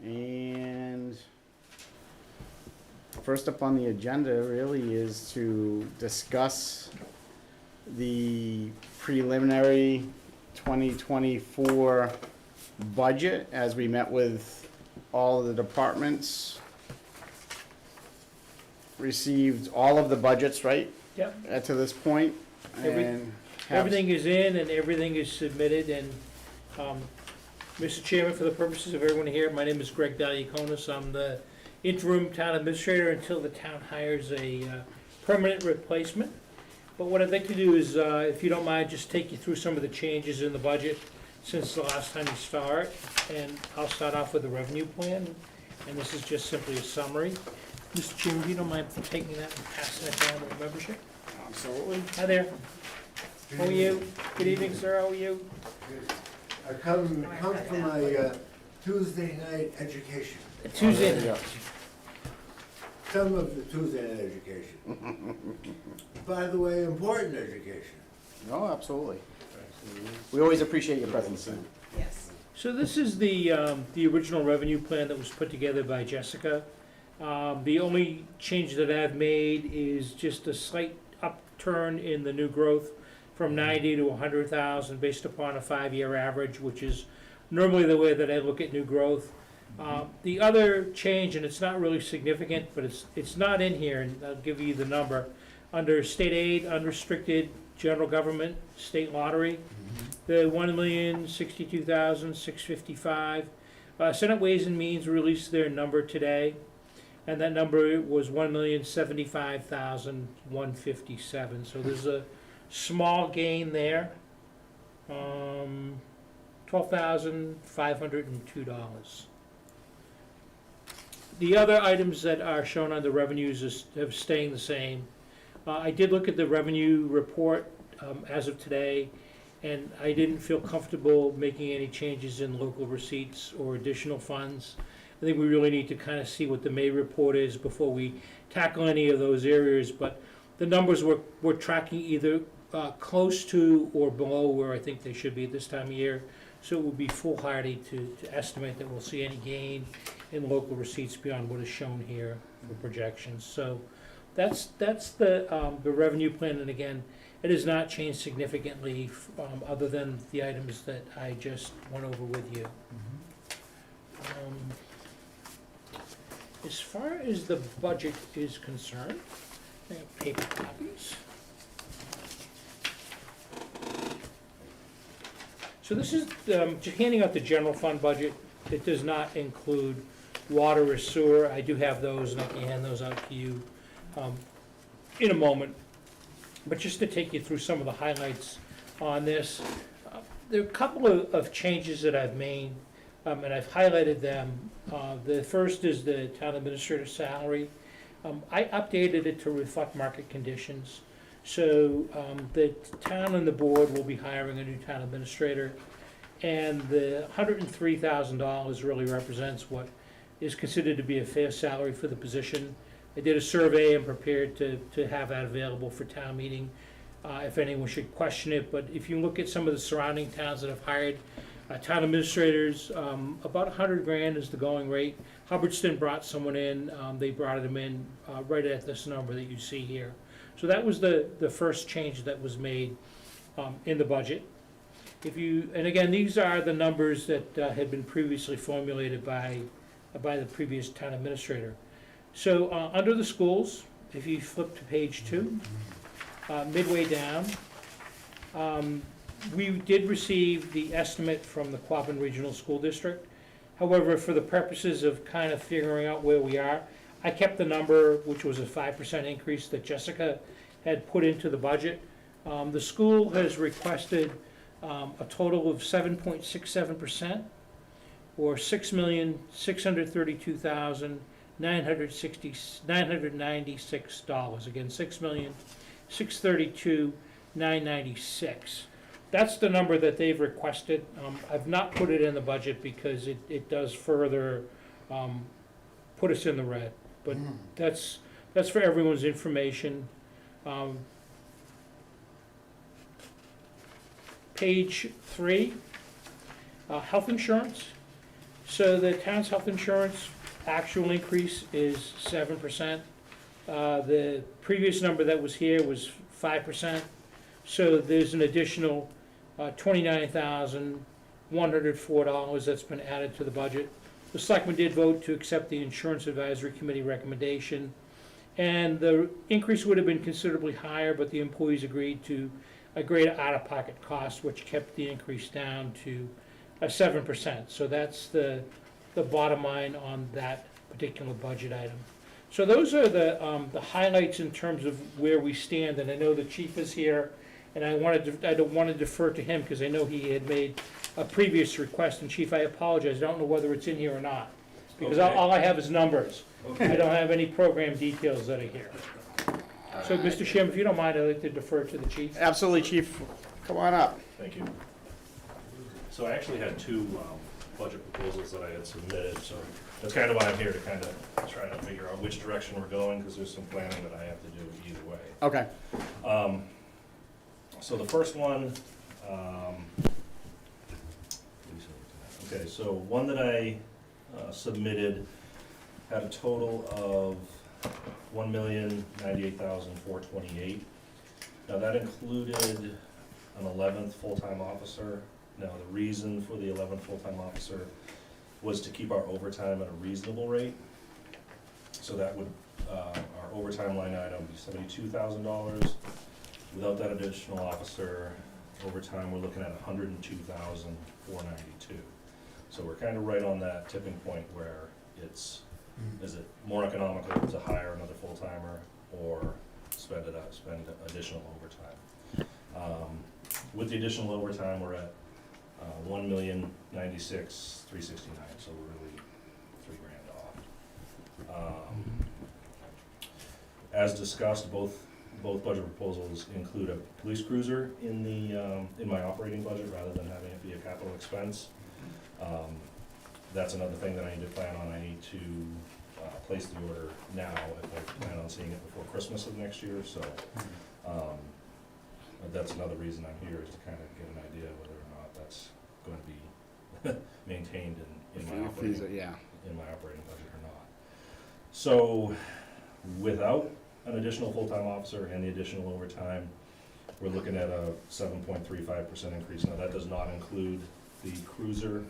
And first up on the agenda really is to discuss the preliminary 2024 budget as we met with all of the departments. Received all of the budgets, right? Yep. To this point. And Everything is in and everything is submitted, and, Mr. Chairman, for the purposes of everyone here, my name is Greg Daliakonis. I'm the interim town administrator until the town hires a permanent replacement. But what I'd like to do is, if you don't mind, just take you through some of the changes in the budget since the last time you start. And I'll start off with the revenue plan, and this is just simply a summary. Mr. Chairman, if you don't mind taking that and passing it down to the membership? Absolutely. Hi there. How are you? Good evening, sir. How are you? I come from my Tuesday night education. Tuesday Yeah. night. Some of the Tuesday night education. By the way, important education. No, absolutely. We always appreciate your presence. Yes. So this is the original revenue plan that was put together by Jessica. The only change that I've made is just a slight upturn in the new growth from 90 to 100,000 based upon a 5-year average, which is normally the way that I look at new growth. The other change, and it's not really significant, but it's not in here, and I'll give you the number. Under state aid, unrestricted, general government, state lottery, the $1,062,655. Senate Ways and Means released their number today, and that number was $1,075,157. So there's a small gain there, $12,502. The other items that are shown on the revenues have staying the same. I did look at the revenue report as of today, and I didn't feel comfortable making any changes in local receipts or additional funds. I think we really need to kind of see what the May report is before we tackle any of those areas, but the numbers we're tracking either close to or below where I think they should be at this time of year. So it would be foolhardy to estimate that we'll see any gain in local receipts beyond what is shown here for projections. So that's the revenue plan, and again, it has not changed significantly other than the items that I just went over with you. As far as the budget is concerned, I have paper copies. So this is just handing out the general fund budget. It does not include water or sewer. I do have those, and I can hand those out to you in a moment. But just to take you through some of the highlights on this, there are a couple of changes that I've made, and I've highlighted them. The first is the town administrator salary. I updated it to reflect market conditions. So the town and the board will be hiring a new town administrator, and the $103,000 really represents what is considered to be a fair salary for the position. I did a survey and prepared to have that available for town meeting if anyone should question it. But if you look at some of the surrounding towns that have hired town administrators, about $100,000 is the going rate. Hubbardston brought someone in. They brought him in right at this number that you see here. So that was the first change that was made in the budget. And again, these are the numbers that had been previously formulated by the previous town administrator. So under the schools, if you flip to page 2, midway down, we did receive the estimate from the Quabbin Regional School District. However, for the purposes of kind of figuring out where we are, I kept the number, which was a 5% increase that Jessica had put into the budget. The school has requested a total of 7.67%, or $6,632,996. Again, $6,632,996. That's the number that they've requested. I've not put it in the budget because it does further put us in the red. But that's for everyone's information. Page 3, health insurance. So the town's health insurance actual increase is 7%. The previous number that was here was 5%. So there's an additional $29,104 that's been added to the budget. The selectmen did vote to accept the Insurance Advisory Committee recommendation, and the increase would have been considerably higher, but the employees agreed to a greater out-of-pocket cost, which kept the increase down to 7%. So that's the bottom line on that particular budget item. So those are the highlights in terms of where we stand, and I know the chief is here, and I don't want to defer to him because I know he had made a previous request, and chief, I apologize, I don't know whether it's in here or not, because Okay. all I have is numbers. I Okay. don't have any program details that are here. So, Mr. Chairman, if you don't mind, I'd like to defer to the chief. Absolutely, chief. Come on up. Thank you. So I actually had two budget proposals that I had submitted, so that's kind of why I'm here, to kind of try to figure out which direction we're going, because there's some planning that I have to do either way. Okay. So the first one, okay, so one that I submitted had a total of $1,098,428. Now that included an 11th full-time officer. Now the reason for the 11th full-time officer was to keep our overtime at a reasonable rate. So that would, our overtime line item would be $72,000. Without that additional officer, overtime, we're looking at $102,492. So we're kind of right on that tipping point where it's, is it more economical to hire another full-timer or spend additional overtime? With the additional overtime, we're at $1,096,369, so we're really $3,000 off. As discussed, both budget proposals include a police cruiser in my operating budget rather than having it be a capital expense. That's another thing that I need to plan on. I need to place the order now if I plan on seeing it before Christmas of next year, so that's another reason I'm here, is to kind of get an idea whether or not that's going to be maintained in my operating budget or not. So without an additional full-time officer and the additional overtime, we're looking at a 7.35% increase. Now that does not include the cruiser.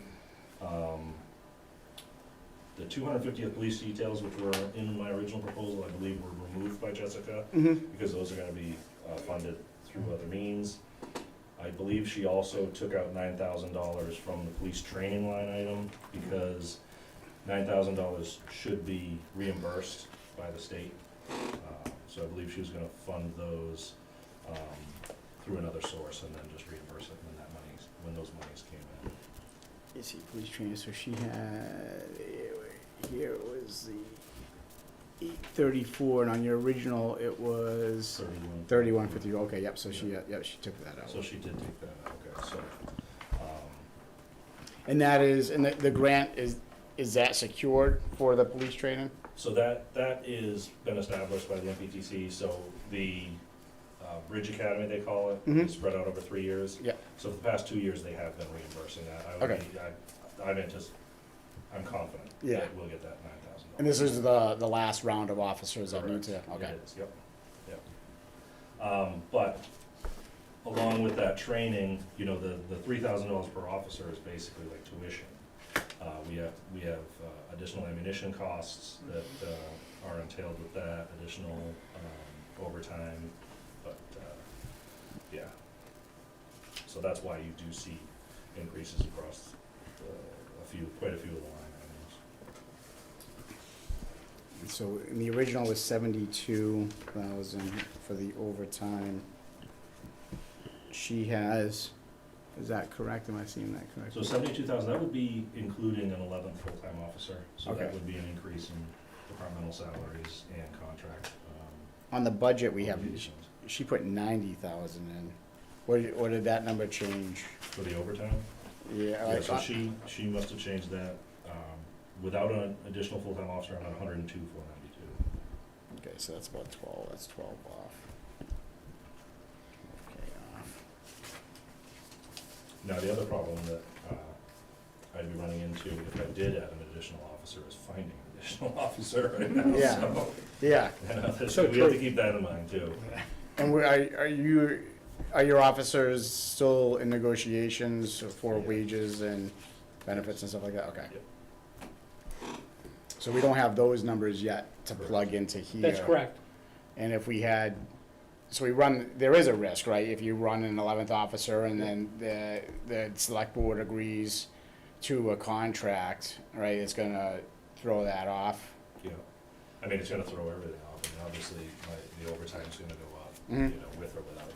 The 250th police details, which were in my original proposal, I believe were removed by Jessica, because those are gonna be funded through other means. I believe she also took out $9,000 from the police training line item, because $9,000 should be reimbursed by the state. So I believe she was gonna fund those through another source and then just reimburse it when those monies came in. Is he police training? So she had, here it was the 834, and on your original, it was 3150. Okay, yep, so she took that out. So she did take that out, okay, so, And that is, and the grant, is that secured for the police training? so that is been established by the MPTC, so the Bridge Academy, they call it, is spread out over 3 years. Yeah. So for the past 2 years, they have been reimbursing that. I'm confident Yeah. that we'll get that $9,000. And this is the last round of officers that need Correct. to, okay. It is, yep. But along with that training, you know, the $3,000 per officer is basically like tuition. We have additional ammunition costs that are entailed with that, additional overtime, but yeah. So that's why you do see increases across quite a few of the line items. So in the original was 72,000 for the overtime. She has, is that correct? Am I seeing that correct? So 72,000, that would be including an 11th full-time officer, so Okay. that would be an increase in departmental salaries and contract. On the budget, we have, obligations. she put 90,000 in. Or did that number change? For the overtime? Yeah. Yeah, so she must have changed that, without an additional full-time officer, I'm at 102,492. Okay, so that's about 12, that's 12 off. Okay, Now, the other problem that I'd be running into, if I did add an additional officer, is finding an additional officer right now, Yeah. so. Yeah, So We have to true. keep that in mind too. and are your officers still in negotiations for Yeah. wages and benefits and stuff like that? Okay. Yep. So we don't have those numbers yet to Correct. plug into here. That's correct. And if we had, so we run, there is a risk, right? If you run an 11th officer and then the select board agrees to a contract, right, it's gonna throw that off. Yeah, I mean, it's gonna throw everything off, and obviously, the overtime's gonna go up, Mhm. with or without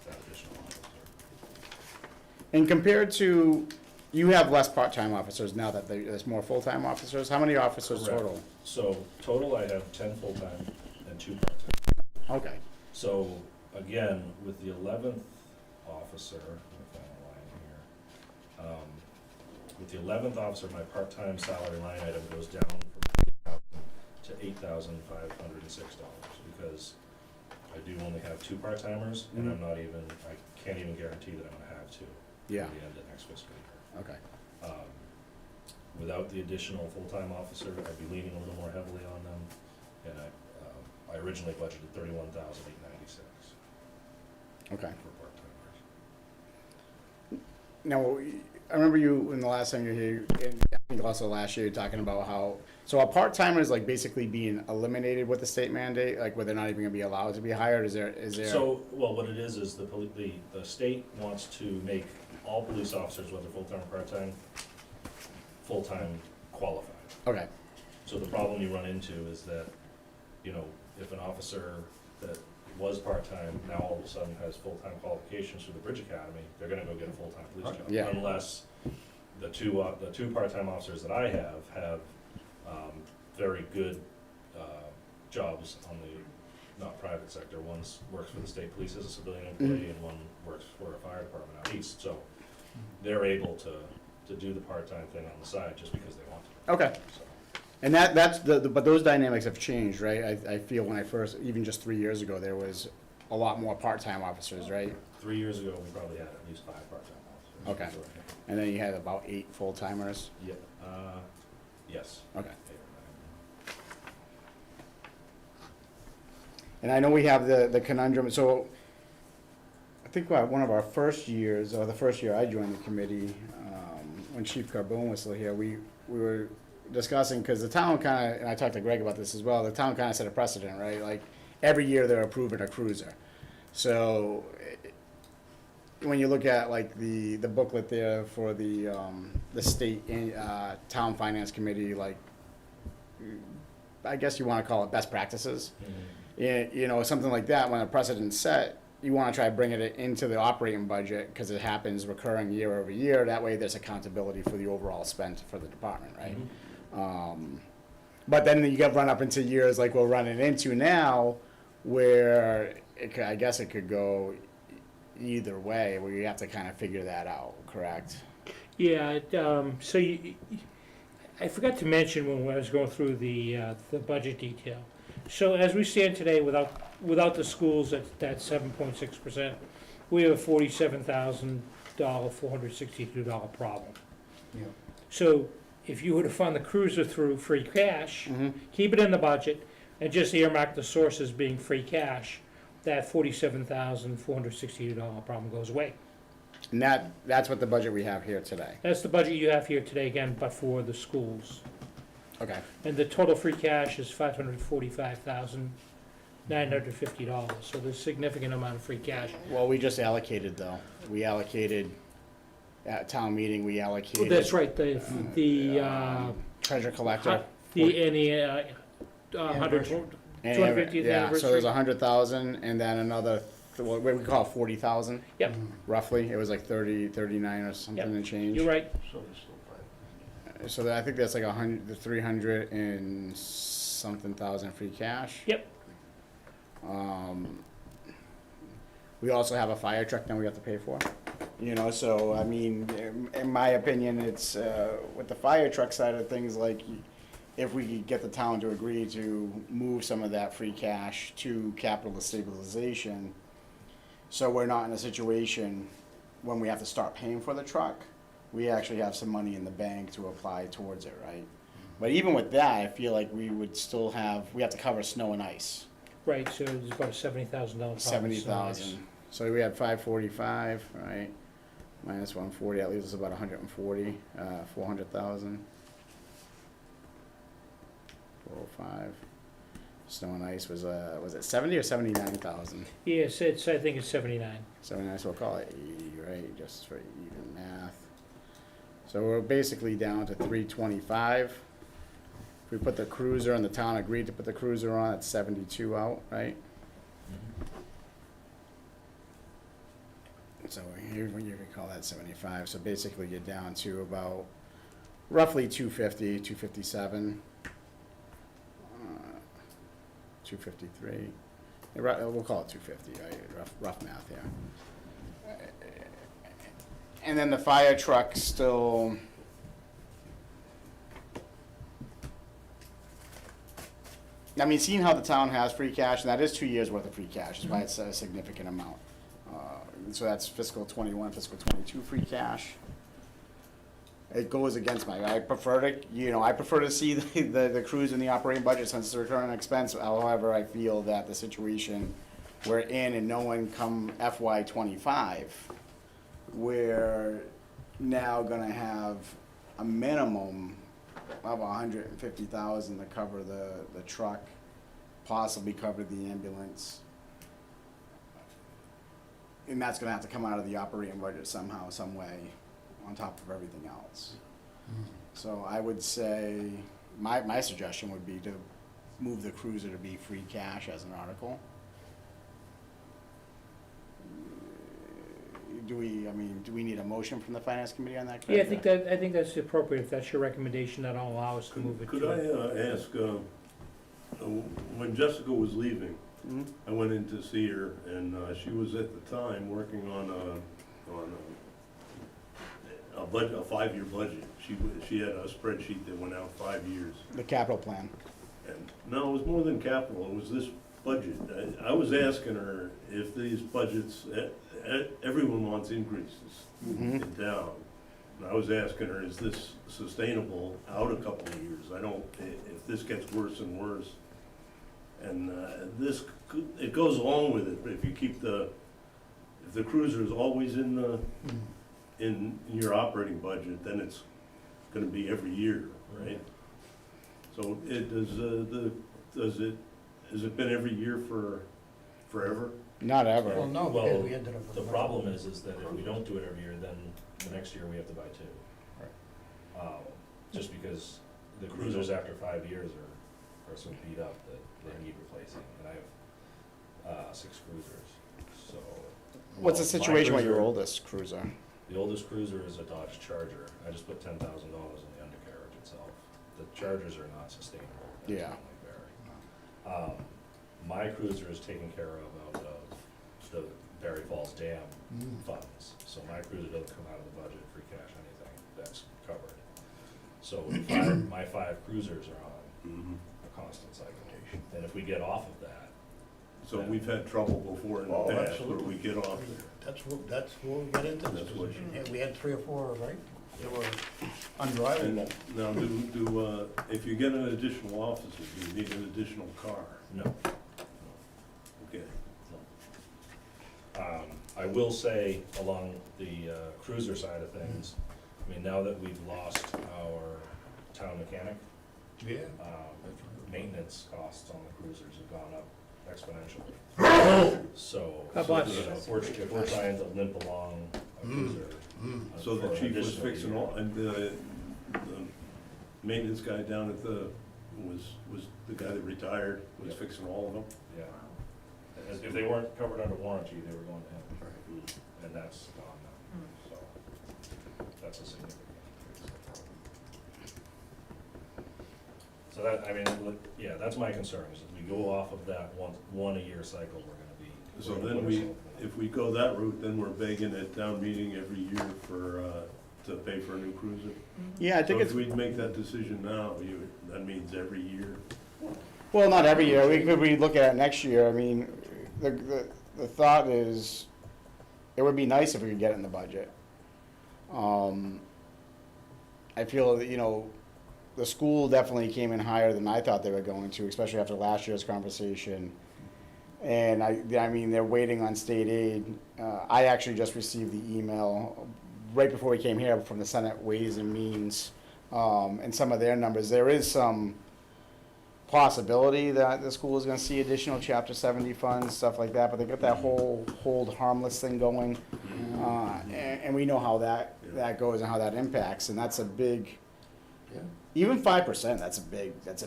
that additional officer. And compared to, you have less part-time officers now that there's more full-time officers. How many officers Correct. total? So, total, I have 10 full-time and 2 part-time. Okay. So, again, with the 11th officer, let me find a line here. With the 11th officer, my part-time salary line item goes down from $8,000 to $8,506, because I do only have 2 part-timers, and I'm not even, I can't even guarantee that I'm gonna have 2 Yeah, at the end of next fiscal year. okay. Without the additional full-time officer, I'd be leaning a little more heavily on them, and I originally budgeted $31,896 Okay. for part-timers. Now, I remember you, in the last time you were here, and I think also last year, talking about how, so are part-timers like basically being eliminated with the state mandate, like where they're not even gonna be allowed to be hired? Is there? So, well, what it is the state wants to make all police officers, whether full-time or part-time, full-time qualified. Okay, So the problem you run into is that, if an officer that was part-time now all of a sudden has full-time qualifications through the Bridge Academy, they're gonna go get a full-time police job. Yeah. Unless the two part-time officers that I have, very good, jobs on the, not private sector. One's works for the state police as a civilian employee, and one works for a fire department out east, so they're able to do the part-time thing on the side just because they want to. okay. So, And that's but those dynamics have changed, right? I feel when I first, even just 3 years ago, there was a lot more part-time officers, right? 3 years ago, we probably had at least 5 part-time officers. Okay. So, And then you had about 8 full-timers. yeah, yes. Okay. 8 or 9. And I know we have the conundrum, so I think one of our first years, or the first year I joined the committee, when Chief Carbone was still here, we were discussing, because the town kind of, and I talked to Greg about this as well, the town kind of set a precedent, right? Like, every year they're approving a cruiser. So, when you look at like the booklet there for the state, town finance committee, like, I guess you want to call it best practices. Something like that, when a precedent's set, you want to try to bring it into the operating budget, because it happens recurring year over year. That way there's accountability for the overall spend for the department, right? But then you get run up into years like we're running into now, where I guess it could go either way, where you have to kind of figure that out, correct? Yeah, so I forgot to mention when I was going through the budget detail. So as we stand today, without the schools at that 7.6%, we have a $47,000, $462 problem. Yeah. So if you were to fund the cruiser through free cash, Mm-hmm. keep it in the budget, and just earmark the sources being free cash, that $47,462 problem goes away. And that's what the budget we have here today. That's the budget you have here today again, but for the schools. Okay. And the total free cash is $545,950, so there's a significant amount of free cash. Well, we just allocated though. We allocated, at town meeting, we Well, allocated. that's right, the Treasure collector. hundred, Anniversary. 250th Yeah, so there's anniversary. 100,000 and then another, what we call it 40,000. Yep. Roughly. It was like 30, 39 or something Yep. and change. You're right, So I think that's like 300 and something thousand free cash. Yep. We also have a fire truck that we have to pay for. So I mean, in my opinion, it's with the fire truck side of things, like if we could get the town to agree to move some of that free cash to capital stabilization, so we're not in a situation when we have to start paying for the truck, we actually have some money in the bank to apply towards it, right? But even with that, I feel like we would still we have to cover snow and ice, Right, so there's about a $70,000. 70,000. So we had 545, right? Minus 140, that leaves us about 140, 400,000. 405. Snow and ice was it 70 or 79,000? Yes, I think it's 79. 79, so we'll call it 80, right, just for even math. So we're basically down to 325. If we put the cruiser, and the town agreed to put the cruiser on, it's 72 out, right? So here, you can call that 75, so basically you're down to about roughly 250, 257. 253. We'll call it 250, right? Rough math here. And then the fire truck still. I mean, seeing how the town has free cash, and that is 2 years worth of free cash, is why it's a significant amount. So that's fiscal 21, fiscal 22 free cash. It goes against I prefer to see the cruise in the operating budget since it's a recurring expense. However, I feel that the situation we're in and knowing come FY '25, we're now gonna have a minimum of 150,000 to cover the truck, possibly cover the ambulance. And that's gonna have to come out of the operating budget somehow, some way, on top of everything else. So I would say, my suggestion would be to move the cruiser to be free cash as an article. Do we need a motion from the finance committee on that? Yeah, Craig? I think that's appropriate. If that's your recommendation, that'll allow us to move it. Could I ask, when Jessica was leaving, Mhm. I went in to see her, and she was at the time working on a 5-year budget. She had a spreadsheet that went out 5 years. The capital plan. And no, it was more than capital, it was this budget. I was asking her if these budgets, everyone wants increases Mhm. in town. And I was asking her, is this sustainable out a couple of years? If this gets worse and worse. And it goes along with it, but if you keep if the cruiser is always in your operating budget, then it's gonna be every year, right? So has it been every year forever? Not Well, ever. no, Well, because we ended up with. The problem is that if we don't do it every year, then the next year we have to buy two. Just because the cruisers after 5 years are so beat up that they need replacing, and I have 6 cruisers, so. What's the Well, my situation with your cruiser- oldest cruiser? The oldest cruiser is a Dodge Charger. I just put $10,000 in the undercarriage itself. The Chargers are not sustainable. That's Yeah. only Barre. My cruiser is taken care of out of the Barre Falls Dam funds. So my cruiser doesn't come out of the budget, free cash, anything. That's covered. So my 5 cruisers are on a constant cycle. And if we get off of that, So we've had trouble before in the Oh, past where absolutely. we get off. That's what we got into this That's what- position. Yeah, we had 3 or 4, right? They were And undrivable. now, if you get an additional officer, do you need an additional car? no. Okay. I will say along the cruiser side of things, I mean, now that we've lost our town mechanic, Yeah. maintenance costs on the cruisers have gone up exponentially. So, How about- you know, if we're trying to limp along a cruiser. So the for an chief was additional fixing year- all, and the maintenance guy down at was the guy that retired, was Yep. fixing all of them? Yeah. If they weren't covered under warranty, they were going to him. And that's gone now, so that's a significant increase. So that, I mean, look, yeah, that's my concern, is if we go off of that one a year cycle, we're gonna be. So we're gonna then put we, ourselves in- if we go that route, then we're begging at town meeting every year to pay for a new cruiser? Yeah, I think So it's, if we'd make that decision now, that means every year. well, not every year. We could relook at it next year. I mean, the thought is, it would be nice if we could get it in the budget. I feel that, the school definitely came in higher than I thought they were going to, especially after last year's conversation. And I mean, they're waiting on state aid. I actually just received the email right before we came here from the Senate Ways and Means, and some of their numbers. There is some possibility that the school is gonna see additional Chapter 70 funds, stuff like that, but they got that whole hold harmless thing going. And we know how that goes and how that impacts, and that's a big, Yeah. even 5%, that's a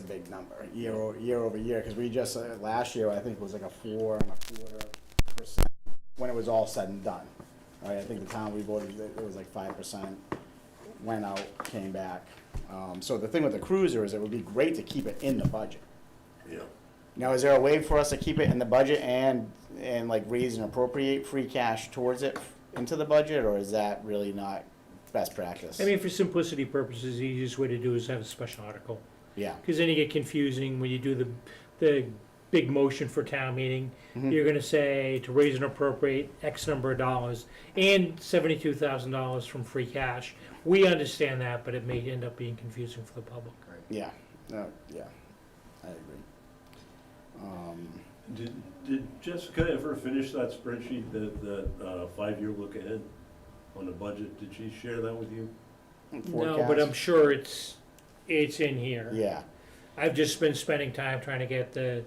big number, year over year, because we just, last year, I think it was like a 4.25% when it was all said and done. Right, I think the town we voted, it was like 5%, went out, came back. So the thing with the cruiser is it would be great to keep it in the budget. Yeah. Now, is there a way for us to keep it in the budget and like raise and appropriate free cash towards it into the budget, or is that really not best practice? I mean, for simplicity purposes, the easiest way to do is have a special article. Yeah. Because then you get confusing when you do the big motion for town meeting. Mhm. You're gonna say to raise and appropriate X number of dollars and $72,000 from free cash. We understand that, but it may end up being confusing for the public. Yeah, no, yeah, I agree. Did Jessica ever finish that spreadsheet, that 5-year look ahead on the budget? Did she share that with you? No, but Forecast? I'm sure it's in here. Yeah, I've just been spending time trying to get the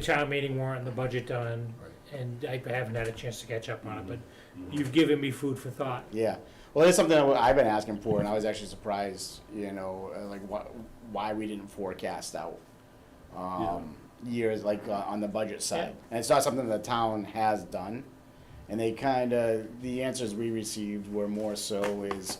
town meeting warrant and the budget done, and I haven't had a chance to catch up on it, but you've given me food for thought. yeah. Well, it's something that I've been asking for, and I was actually surprised, like why we didn't forecast out years, like on the budget side. Yeah. And it's not something the town has done. And they the answers we received were more so is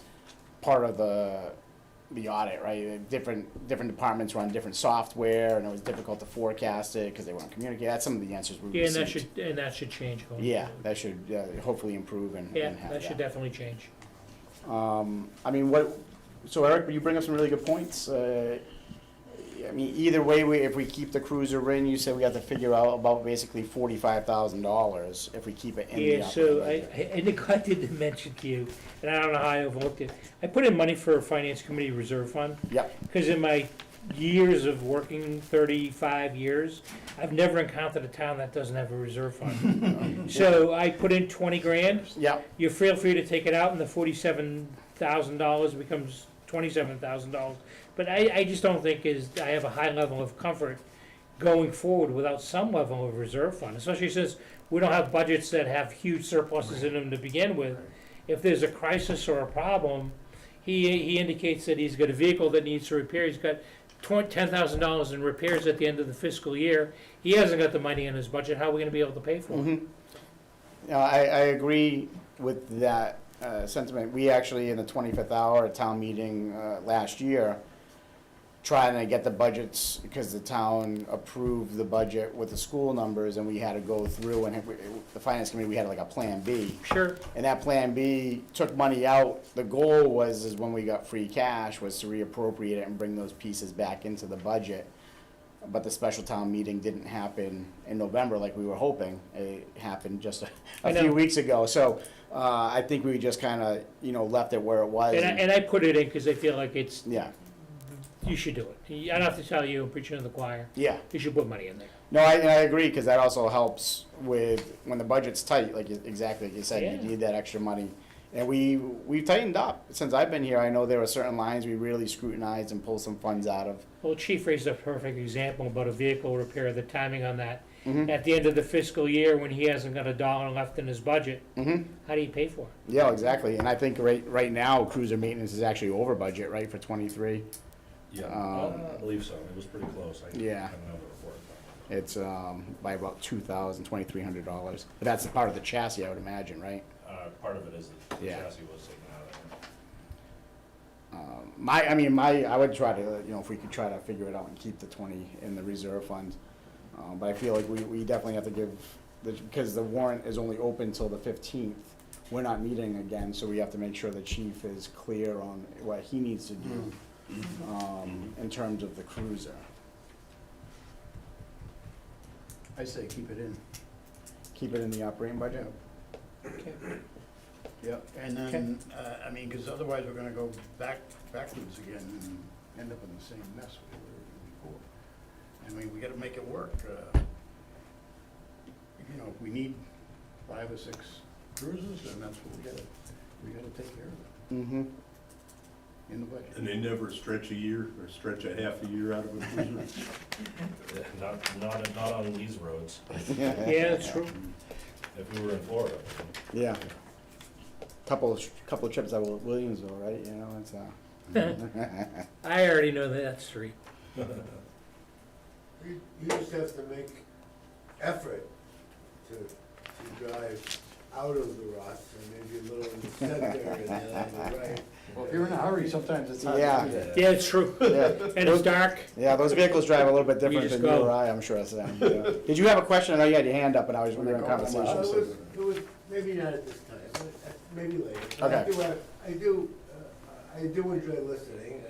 part of the audit, right? Different departments run different software, and it was difficult to forecast it because they weren't communicating. That's some of the answers we Yeah, and received. that should change going Yeah, forward. that should hopefully improve and Yeah, have that should definitely change. I mean, so Eric, you bring up some really good points. I mean, either way, if we keep the cruiser in, you said we have to figure out about basically $45,000 if we keep it in the Yeah, so operating budget. I neglected to mention to you, and I don't know how I overlooked it. I put in money for a finance committee reserve fund, Yep, because in my years of working, 35 years, I've never encountered a town that doesn't have a reserve fund. So I put in 20 grand. yep, You feel free to take it out, and the $47,000 becomes $27,000. But I just don't think I have a high level of comfort going forward without some level of reserve fund, especially since we don't have budgets that have huge surpluses in them to begin with. If there's a crisis or a problem, he indicates that he's got a vehicle that needs to repair. He's got $10,000 in repairs at the end of the fiscal year. He hasn't got the money in his budget. How are we gonna be able to pay for it? mhm. I agree with that sentiment. We actually, in the 25th hour town meeting last year, trying to get the budgets, because the town approved the budget with the school numbers, and we had to go through, and the finance committee, we had like a Plan B. Sure. And that Plan B took money out. The goal is when we got free cash, was to reappropriate it and bring those pieces back into the budget. But the special town meeting didn't happen in November like we were hoping. It happened just I a know. few weeks ago. So I think we just kind of, left it where it was. And I put it in because I feel like Yeah, you should do it. I don't have to tell you, I'm preaching to the choir. yeah. You should put money in there. No, I agree, because that also helps with when the budget's tight, exactly like you said, Yeah. you need that extra money. And we've tightened up. Since I've been here, I know there were certain lines we really scrutinized and pulled some funds out of. Well, Chief raised a perfect example about a vehicle repair, the timing on that. Mhm. At the end of the fiscal year, when he hasn't got a dollar left in his budget, Mm-hmm. how do you pay for it? Yeah, exactly. And I think right now, cruiser maintenance is actually over budget, right, for 23. Yeah, I believe so. It was pretty close. I Yeah. don't have the report. It's by about $2,300. But that's part of the chassis, I would imagine, right? Part of it is the Yeah. chassis was taken out of it. I would try to, if we could try to figure it out and keep the 20 in the reserve fund. But I feel like we definitely have to give, because the warrant is only open till the 15th. We're not meeting again, so we have to make sure the chief is clear on what he needs to do in terms of the cruiser. I say keep it in. Keep it in the operating budget? Okay. Yeah, and then, I mean, because otherwise we're gonna go backwards again and end up in the same mess we were in before. I mean, we gotta make it work. You know, if we need 5 or 6 cruises, then that's what we gotta take care of it Mm-hmm. in the budget. And they never stretch a year or stretch a half a year out of a cruiser. Not on these roads, Yeah, that's true. if we were in Florida. Yeah. Couple of trips out of Williamsville, right? You know, it's I already know that street. You just have to make effort to drive out of the ruts and maybe a little in the center and then on the right. Well, if you're in a hurry, sometimes it's hard to Yeah. do that. Yeah, it's true. yeah. And it's dark. Yeah, those vehicles drive a little bit different just than you go. or I'm sure, Sam. Yeah. Did you have a question? I know you had your hand up, and I was we were in It conversation. was, maybe not at this time, but maybe later. But Okay. I do enjoy listening,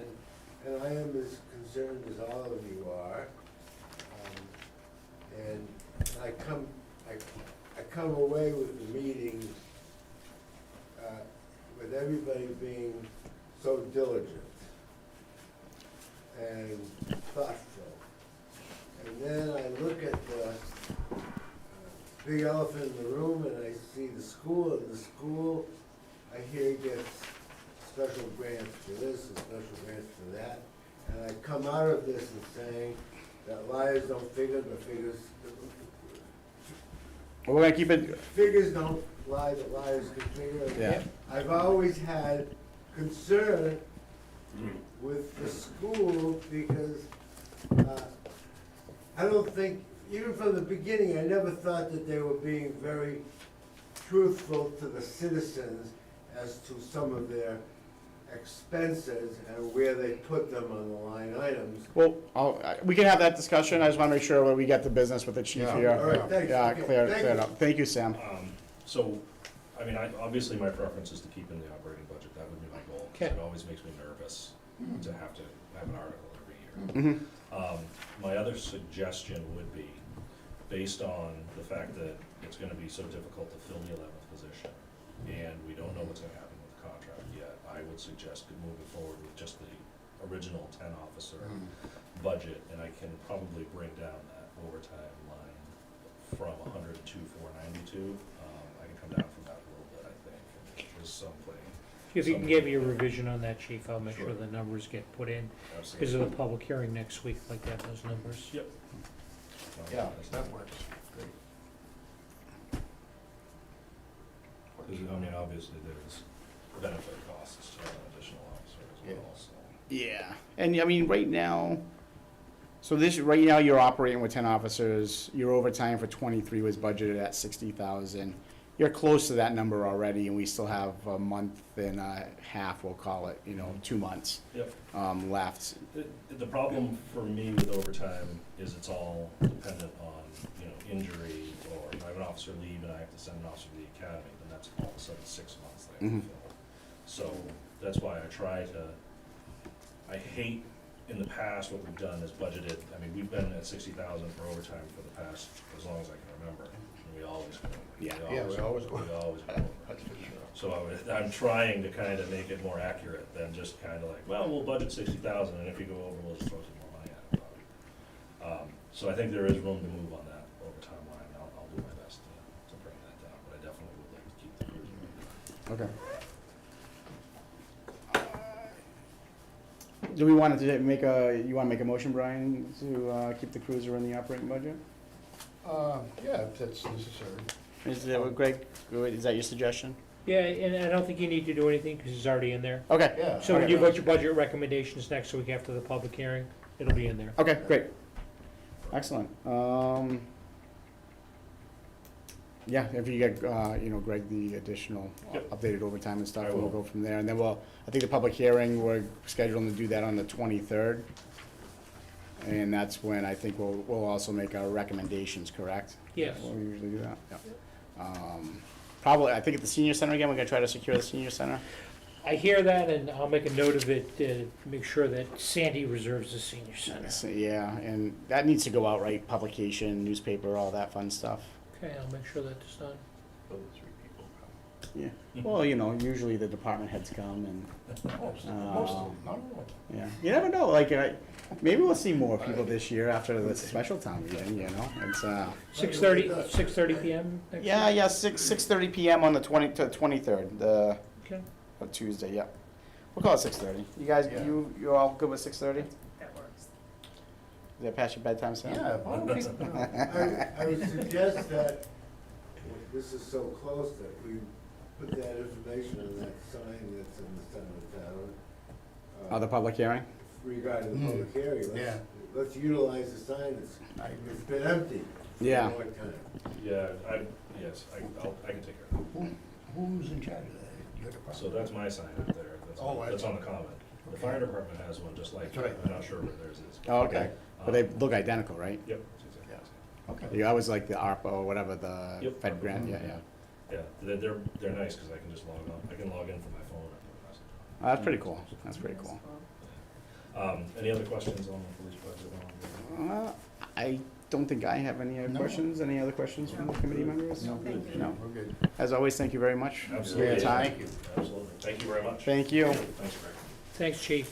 and I am as concerned as all of you are. And I come away with the meetings, with everybody being so diligent and thoughtful. And then I look at the big elephant in the room and I see the school, and the school, I hear gets special grants for this and special grants for that. And I come out of this and saying that liars don't figure, but We're gonna keep it. figures don't lie, that liars can figure. Yeah. I've always had concern with the school because I don't think, even from the beginning, I never thought that they were being very truthful to the citizens as to some of their expenses and where they put them on the line items. Well, we can have that discussion. I just want to make sure that we get the business with the chief Yeah. here. All right, thanks. Yeah, Okay, clear thank it you. up. Thank you, Sam. So, I mean, obviously my preference is to keep in the operating budget, that would be my goal. 'Cause Okay. it always makes me nervous to have an article every year. Mm-hmm. My other suggestion would be, based on the fact that it's gonna be so difficult to fill the 11th position, and we don't know what's gonna happen with the contract yet, I would suggest moving forward with just the original 10-officer budget, and I can probably bring down that overtime line from 102, 492. I can come down from that a little bit, I think, there's some play. If you can give me a revision on that, chief, I'll make sure Sure. the numbers get put in. Because Absolutely. of the public hearing next week, like to have those numbers. Yep. Yeah, that works. Great. Because, I mean, obviously, there's benefit costs to an additional officer as well, so. Yeah, and I mean, right now, right now you're operating with 10 officers. Your overtime for 23 was budgeted at 60,000. You're close to that number already, and we still have a month and a half, we'll call it, 2 months Yep. left. The problem for me with overtime is it's all dependent on, injury, or if I have an officer leave and I have to send an officer to the academy, then that's all of a sudden 6 months that I have to fill. So that's why I hate, in the past, what we've done is budgeted, I mean, we've been at 60,000 for overtime for the past, as long as I can remember, and we always go over. Yeah. Yeah, we always go. We always go over. That's for sure. So I'm trying to kind of make it more accurate than just kind of like, well, we'll budget 60,000, and if you go over, we'll just throw some more money at it. So I think there is room to move on that overtime line. I'll do my best to bring that down, but I definitely would like to keep the cruiser. Okay. Do we want to you want to make a motion, Brian, to keep the cruiser in the operating budget? Yeah, if that's necessary. Is that, Greg, is that your suggestion? Yeah, and I don't think you need to do anything because it's already in there. Okay. Yeah. So when you got your budget recommendations next week after the public hearing, it'll be in there. Okay, great. Excellent. Yeah, if you get, Greg, the additional Yep. updated overtime and stuff, I we'll will. go from there. And then I think the public hearing, we're scheduling to do that on the 23rd. And that's when I think we'll also make our recommendations, correct? Yes. We'll usually do that, yeah. Probably, I think at the senior center again, we're gonna try to secure the senior center. I hear that, and I'll make a note of it to make sure that Sandy reserves the senior center. Yeah, and that needs to go out, right? Publication, newspaper, all that fun stuff. Okay, I'll make sure that's done. So the 3 people. Yeah, well, you know, usually the department heads come and, Most of them, not all of them. yeah, you never know, like, maybe we'll see more people this year after the special town meeting, you know, it's, 6:30 PM next yeah, week? yeah, 6:30 PM on the 23rd, the, Okay. Tuesday, yeah. We'll call it 6:30. You guys, Yeah. you all good with 6:30? That works. Is that past your bedtime, Sam? Yeah, well, okay. I would suggest that, this is so close, that we put that information on that sign that's in the center of town. Oh, the public hearing? Regarding the public hearing. Yeah. Let's utilize the sign, it's been empty. for a Yeah. long time. Yeah, yes, I can take care of it. Who's in charge of that? Your department? So that's my sign up there, Oh, that's on the common. The Okay. fire department has one just like That's that, right. I'm not sure where theirs is. Oh, okay. But they look identical, right? Yep, it's exactly the same. Okay. You always like the ARPA or whatever, the Yep. Fed grant, yeah, yeah. Yeah, they're nice, because I can just log on, I can log in from my phone and put a message on. Oh, that's pretty cool, that's pretty cool. Any other questions on the police budget? I don't think I have any other No. questions. Any other questions from the committee members? No, No. we're good. As always, thank you very much. for your Absolutely. time. Thank you. Absolutely, thank you very much. Thank you. Thanks, Greg. Thanks, chief.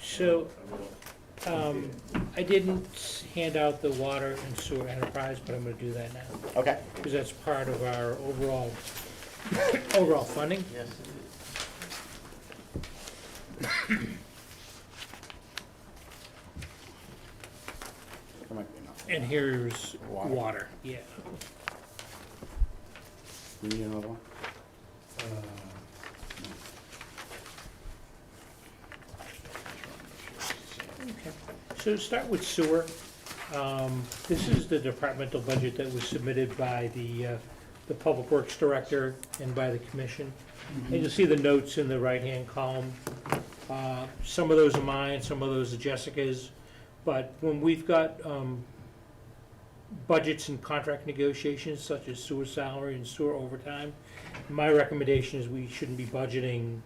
So, I didn't hand out the water and sewer enterprise, but I'm gonna do that now, Okay. because that's part of our overall funding. Yes, it That might be enough. And here's Water. water, yeah. You need another one? Okay. So start with sewer. This is the departmental budget that was submitted by the Public Works Director and by the commission. And you'll see the notes in the right-hand column. Some of those are mine, some of those are Jessica's. But when we've got budgets and contract negotiations such as sewer salary and sewer overtime, my recommendation is we shouldn't be budgeting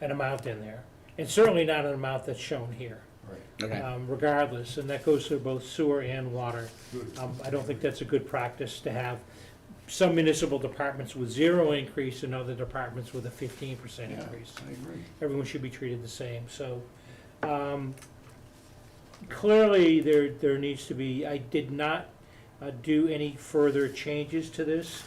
an amount in there. And certainly not an amount that's shown here. Right. Okay. Regardless, and that goes for both sewer and water. Good. I don't think that's a good practice to have some municipal departments with 0 increase and other departments with a 15% Yeah, increase. I agree. Everyone should be treated the same, so, clearly, there needs to be, I did not do any further changes to this.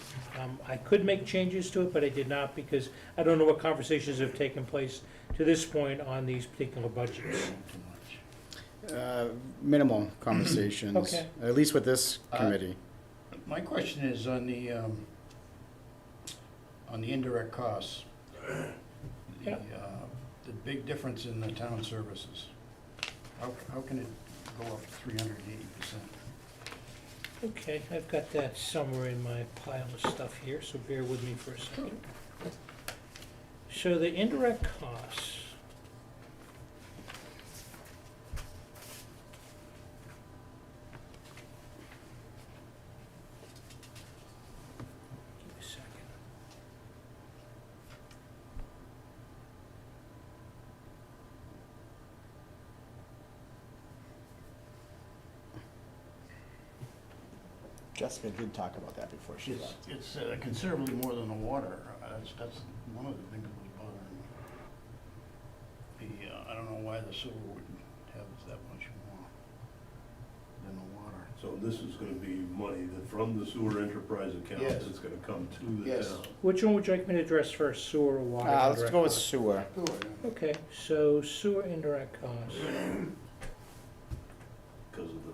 I could make changes to it, but I did not, because I don't know what conversations have taken place to this point on these particular budgets. Too Minimal conversations. Okay. At least with this committee. much. My question is on the indirect costs. Yeah. The big difference in the town services. How can it go up 380%? Okay, I've got that somewhere in my pile of stuff here, so bear with me for a second. So the indirect costs. Give me a second. Jessica did talk about that before she left. It's considerably more than the water. That's one of the things that was bothering me. I don't know why the sewer would have that much more than the water. So this is gonna be money that from the sewer enterprise account Yes. that's gonna come to the Yes. town. Which one would you like me to address first, sewer or water? Let's indirect go with costs? sewer. Okay, so sewer indirect costs. Because of the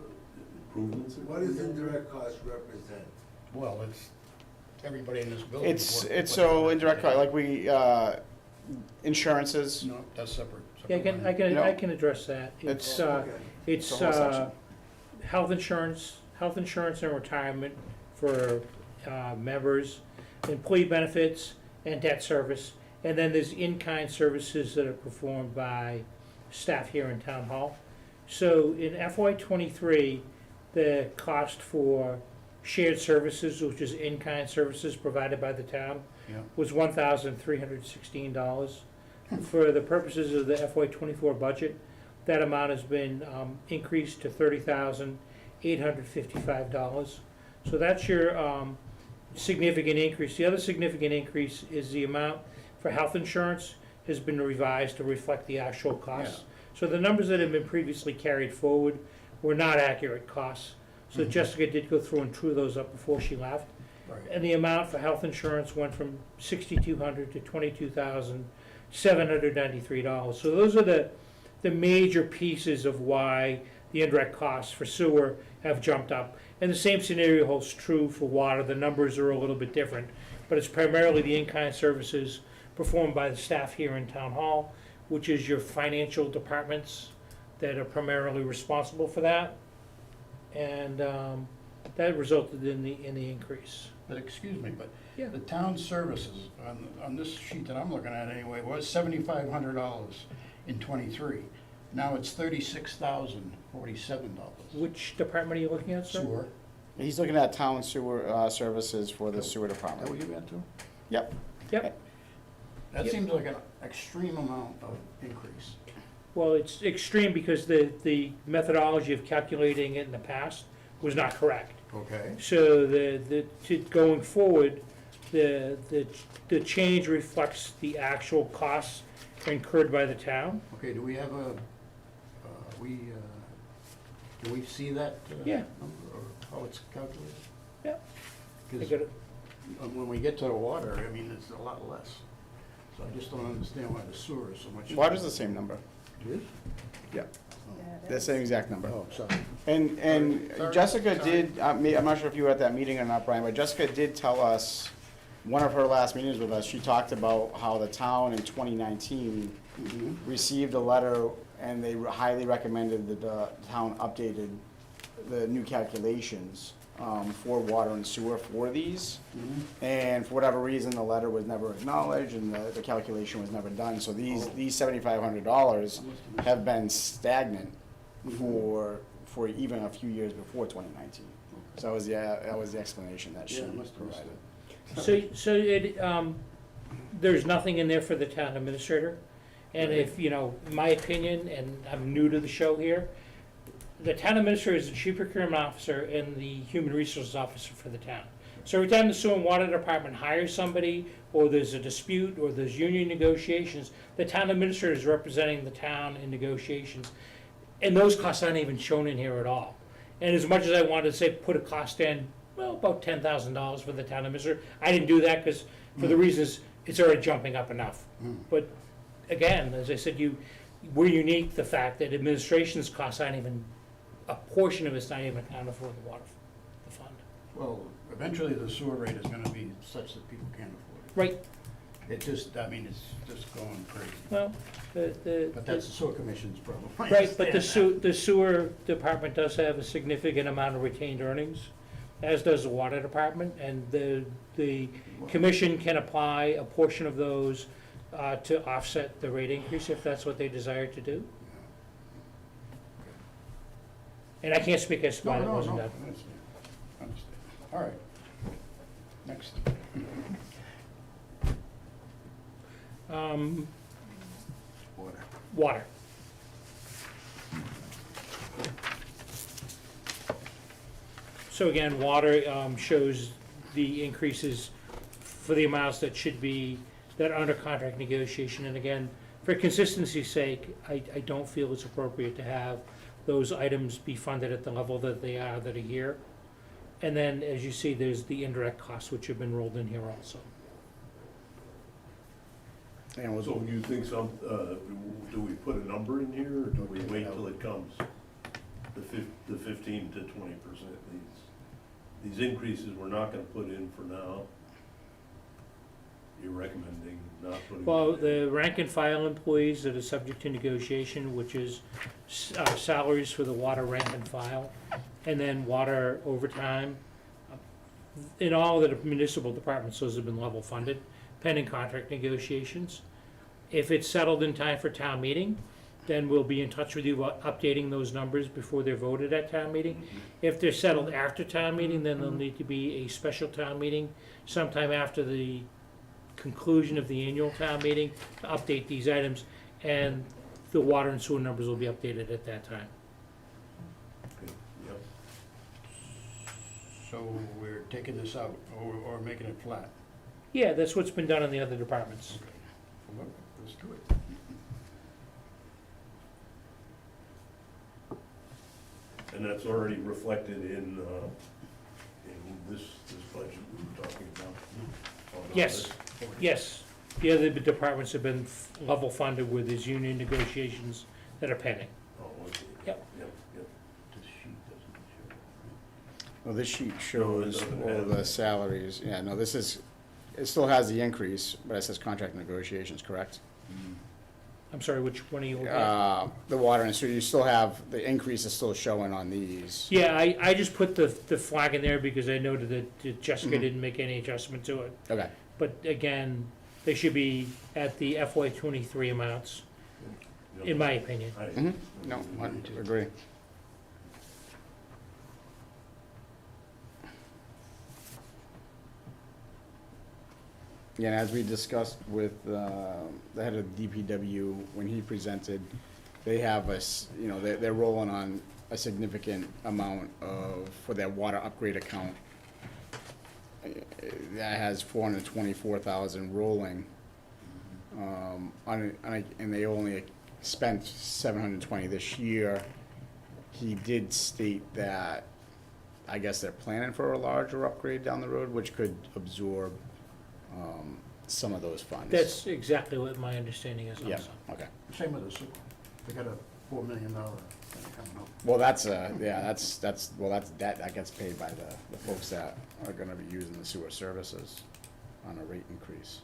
improvements. that What we does made. indirect cost represent? Well, it's everybody in this building. It's so indirect, like we, insurances. No, that's separate. Yeah, I can, No. I can address that. It's, Okay. it's, It's a whole section. health insurance and retirement for, members, employee benefits, and debt service. And then there's in-kind services that are performed by staff here in Town Hall. So in FY '23, the cost for shared services, which is in-kind services provided by the town, Yeah. was $1,316. For the purposes of the FY '24 budget, that amount has been increased to $30,855. So that's your significant increase. The other significant increase is the amount for health insurance has been revised to reflect the actual costs. So the numbers that have been previously carried forward were not accurate costs. So Jessica did go through and true those up before she left. Right. And the amount for health insurance went from $6,200 to $22,793. So those are the major pieces of why the indirect costs for sewer have jumped up. And the same scenario holds true for water. The numbers are a little bit different, but it's primarily the in-kind services performed by the staff here in Town Hall, which is your financial departments that are primarily responsible for that. And that resulted in the increase. But excuse me, but Yeah. the town services, on this sheet that I'm looking at anyway, was $7,500 in '23. Now it's $36,047. Which department are you looking at, sir? Sewer. He's looking at town sewer, services for the sewer Is that what department. you got too? Yep. Yep. That Yep. seems like an extreme amount of increase. Well, it's extreme because the methodology of calculating it in the past was not correct. Okay. So going forward, the change reflects the actual costs incurred by the town. Okay, do we have do we see that? Yeah. Number, or how it's calculated? Yeah. I Because got it. when we get to the water, I mean, it's a lot less. So I just don't understand why the sewer is so much. Water's the same number. It is? Yeah. The same exact number. Oh, sorry. And Sorry. Jessica Sorry. did, I'm not sure if you were at that meeting or not, Brian, but Jessica did tell us, one of her last meetings with us, she talked about how the town in 2019 Mhm. received a letter and they highly recommended that the town updated the new calculations for water and sewer for these. Mhm. And for whatever reason, the letter was never acknowledged and the calculation was never done. So these $7,500 have been stagnant for even a few years before 2019. So that was the explanation that she Yeah, it must have provided. There's nothing in there for the town administrator. And if, in my opinion, and I'm new to the show here, the town administrator is the chief procurement officer and the human resources officer for the town. So every time the sewer and water department hires somebody, or there's a dispute, or there's union negotiations, the town administrator is representing the town in negotiations. And those costs aren't even shown in here at all. And as much as I wanted to say, put a cost in, well, about $10,000 for the town administrator, I didn't do that because, for the reasons, it's already jumping up enough. But again, as I said, we're unique, the fact that administration's costs aren't even, a portion of it's not even accounted for in the water, the fund. Well, eventually the sewer rate is gonna be such that people can't afford it. Right, It just, I mean, it's just going crazy. well, But that's the sewer commission's problem. I right, but understand the sewer department does have a significant amount of retained earnings, as does the water department, and the commission can apply a portion of those to offset the rate increase if that's what they desire to do. And I can't speak as to that. why No, it no, wasn't no, I done. understand. I understand. All right. Next. Water. Water. So again, water shows the increases for the amounts that should be, that are under contract negotiation. And again, for consistency's sake, I don't feel it's appropriate to have those items be funded at the level that they are here. And then, as you see, there's the indirect costs which have been rolled in here also. And was, So you think do we put a number in here, or do we wait till it comes? The 15 to 20%, these increases we're not gonna put in for now? You're recommending not putting? Well, it in? the rank and file employees that are subject to negotiation, which is salaries for the water rank and file, and then water overtime. In all the municipal departments, those have been level funded, pending contract negotiations. If it's settled in time for town meeting, then we'll be in touch with you about updating those numbers before they're voted at town meeting. If they're settled after town meeting, then there'll need to be a special town meeting sometime after the conclusion of the annual town meeting to update these items, and the water and sewer numbers will be updated at that time. Okay, yep. So we're taking this out, or making it flat. Yeah, that's what's been done in the other departments. Well, let's do it. And that's already reflected in this budget we were talking about. on Yes. this. Yes, the other departments have been level funded with his union negotiations that are pending. Oh, okay. Yep. Yep, yep. This sheet doesn't show. Well, this sheet No, it shows doesn't all have the it. salaries. Yeah, no, this is, it still has the increase, but it says contract negotiations, correct? I'm sorry, which one are you looking at? The water and sewer, you still have, the increase is still showing on these. Yeah, I just put the flag in there because I noted that Jessica didn't make any adjustment to it. Okay, But again, they should be at the FY '23 amounts, Yep. in my opinion. no, I agree. Yeah, and as we discussed with the head of DPW, when he presented, they have us, you know, they're rolling on a significant amount of, for their water upgrade account. That has 424,000 rolling. And they only spent 720 this year. He did state that, I guess they're planning for a larger upgrade down the road, which could absorb some of those funds. That's exactly what my understanding is Yeah, also. okay. Same with the sewer. They got a $4 million thing coming up. Well, that's, that gets paid by the folks that are gonna be using the sewer services on a rate increase,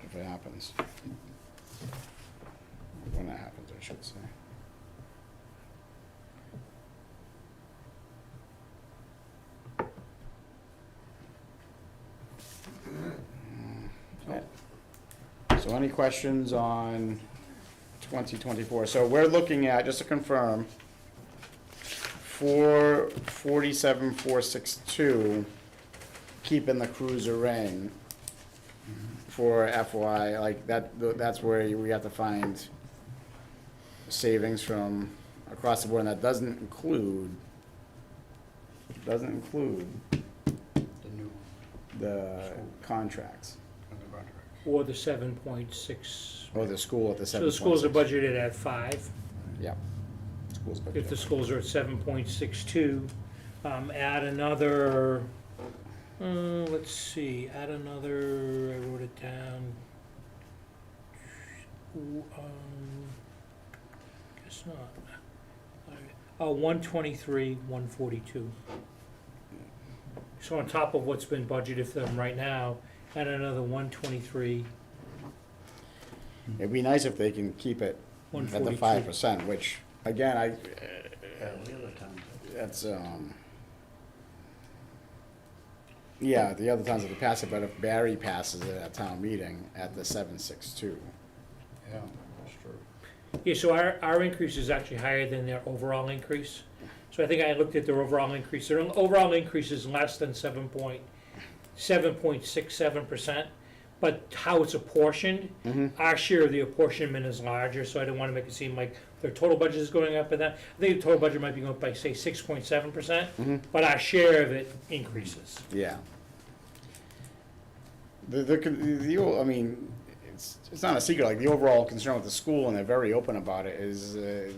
if it happens. When that happens, I should say. So any questions on 2024? So we're looking at, just to confirm, 447,462, keeping the cruiser in for FY, like that's where we have to find savings from across the board, and that doesn't include The new the contracts, contract. Or the 7.6. or the school at the So 7.6. the schools are budgeted at 5. Yeah. Schools budgeted. If the schools are at 7.62, add another, let's see, add another, I wrote it down. Guess not. 123, 142. So on top of what's been budgeted for them right now, add another 123, It'd be nice if they can keep it at the 142. 5%, which, again, Yeah, the other times. that's, yeah, the other times that they pass it, but if Barry passes it at town meeting at the 7.62. Yeah, that's true. Yeah, so our increase is actually higher than their overall increase. So I think I looked at their overall increase. Their overall increase is less than 7.67%. But how it's apportioned, our share of the apportionment is larger, so I didn't want to make it seem like their total budget is going up and that. I think the total budget might be going up by, say, 6.7%, but our share of it increases. Yeah. I mean, it's not a secret, like, the overall concern with the school, and they're very open about it, is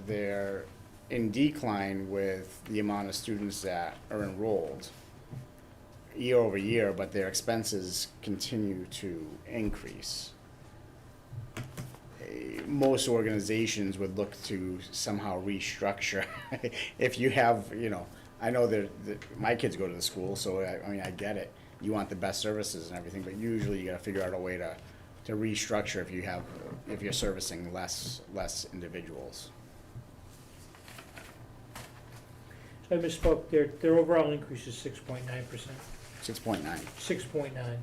they're in decline with the amount of students that are enrolled year over year, but their expenses continue to increase. Most organizations would look to somehow restructure. If you have, you know, I know that my kids go to the school, so I mean, I get it. You want the best services and everything, but usually you gotta figure out a way to restructure if you're servicing less individuals. So I misspoke, their overall increase is 6.9%, 6.9. 6.9.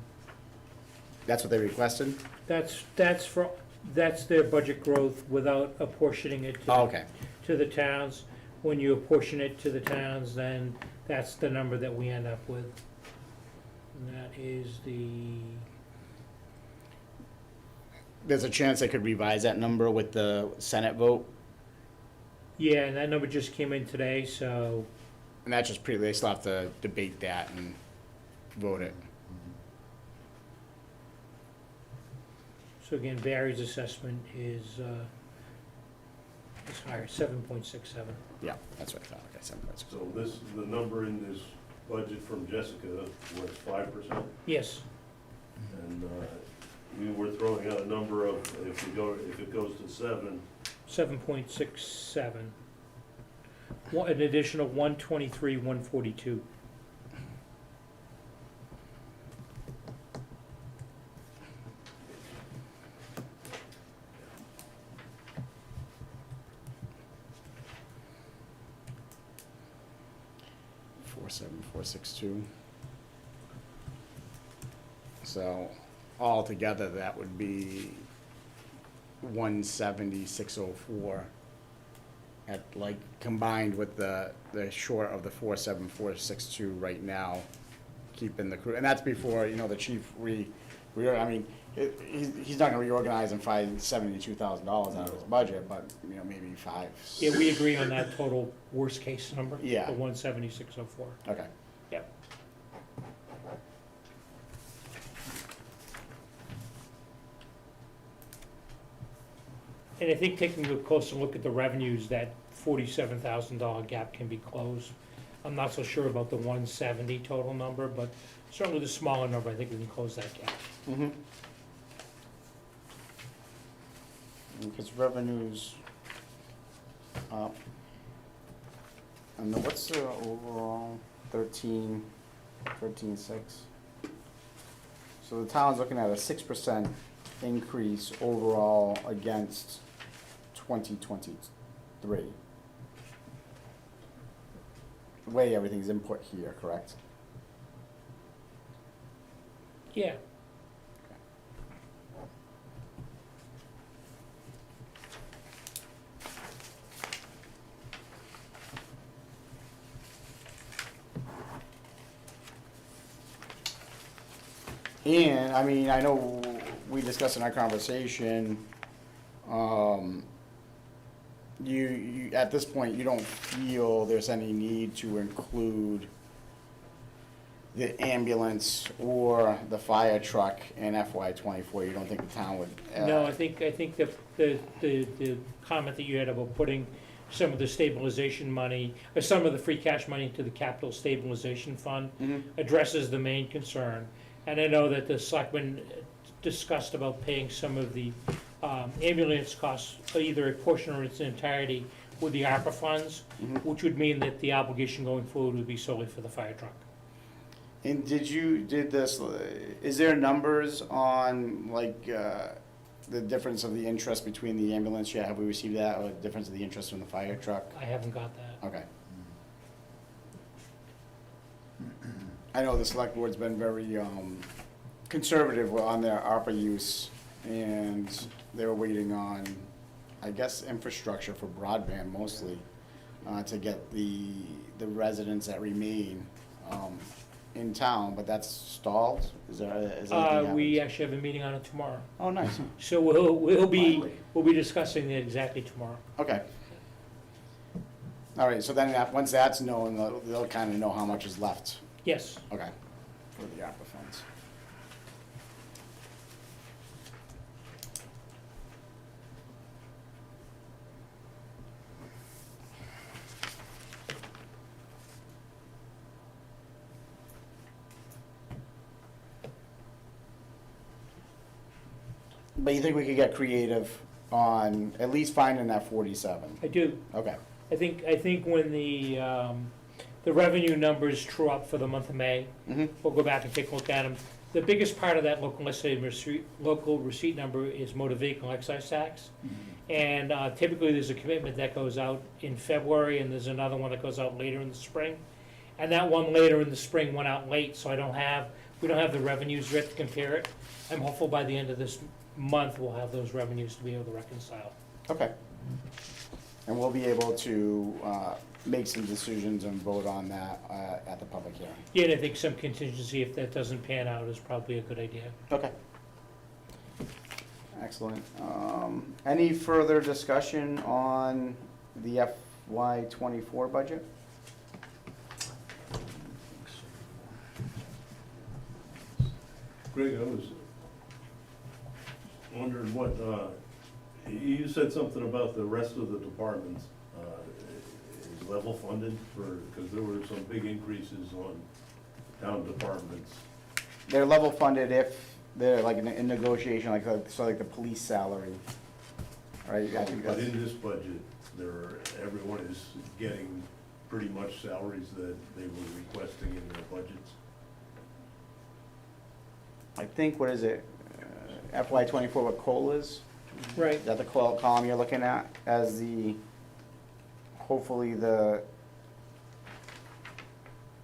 That's what they requested? That's their budget growth without apportioning it Oh, okay. to the towns. When you apportion it to the towns, then that's the number that we end up with. And that is There's a chance they could revise that number with the Senate vote? Yeah, and that number just came in today, so, And that's just they still have to debate that and vote it. so again, Barry's assessment is higher, 7.67. Yeah, that's what I thought, okay, 7.6. So this, the number in this budget from Jessica was 5%, Yes, and we were throwing out a number of, if it goes to 7, 7.67. An additional 123, 142. Four seven four six two. So altogether, that would be 17604. At like combined with the short of the 47462 right now, keeping the crew, and that's before, you know, the chief I mean, he's not gonna reorganize and find $72,000 out of his budget, but, you know, maybe five. Yeah, we agree on that total worst-case number. Yeah. The 17604. Okay. Yep. And I think taking a closer look at the revenues, that $47,000 gap can be closed. I'm not so sure about the 170 total number, but certainly the smaller number, I think we can close that gap. Mm-hmm. Because revenues up. And then what's the overall 13.6? So the town's looking at a 6% increase overall against 2023. The way everything's input here, correct? Yeah. And, I mean, I know we discussed in our conversation, you, at this point, you don't feel there's any need to include the ambulance or the fire truck in FY '24, you don't think the town would? No, I think the comment that you had about putting some of the stabilization money, or some of the free cash money into the capital stabilization fund Mhm. addresses the main concern. And I know that the selectmen discussed about paying some of the ambulance costs, either a portion or its entirety, with the ARPA funds, Mhm. which would mean that the obligation going forward would be solely for the fire truck. And is there numbers on, like, the difference of the interest between the ambulance yet? Have we received that, or the difference of the interest from the fire truck? I haven't got that. Okay. I know the select board's been very conservative on their ARPA use, and they were waiting on, I guess, infrastructure for broadband mostly, to get the residents that remain in town, but that's stalled? Is anything happened? We actually have a meeting on it tomorrow. Oh, nice. So we'll be Finally. discussing it exactly tomorrow. Okay. All right, so then once that's known, they'll kind of know how much is left. Yes. Okay, for the ARPA funds. But you think we could get creative on at least finding that 47? I do. Okay. I think when the revenue numbers true up for the month of May, Mm-hmm. we'll go back and take a look at them. The biggest part of that local receipt number is motor vehicle excise tax. And typically, there's a commitment that goes out in February, and there's another one that goes out later in the spring. And that one later in the spring went out late, so we don't have the revenues yet to compare it. I'm hopeful by the end of this month, we'll have those revenues to be able to reconcile. Okay. And we'll be able to make some decisions and vote on that at the public hearing. Yeah, and I think some contingency, if that doesn't pan out, is probably a good idea. Okay. Excellent. Any further discussion on the FY '24 budget. Greg, I was wondering what, you said something about the rest of the departments. Is level funded for, because there were some big increases on town departments. They're level funded if they're like in negotiation, so like the police salary. Right, I think But that's, in this budget, everyone is getting pretty much salaries that they were requesting in their budgets. I think, what is it, FY '24 what COLAs? Right. Is that the column you're looking at as hopefully the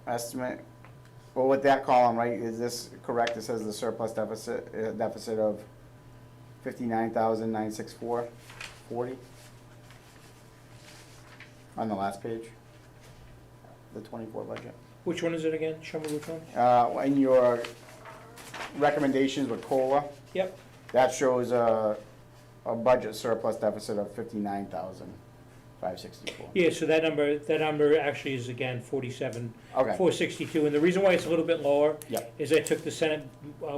estimate? Well, with that column, right, is this correct? It says the surplus deficit of 59,964.40 on the last page, the '24 budget. Which one is it again? Show me which one. In your recommendations with COLA, Yep. that shows a budget surplus deficit of 59,564. Yeah, so that number actually is again 47, Okay, 462, and the reason why it's a little bit lower Yep. is I took the Senate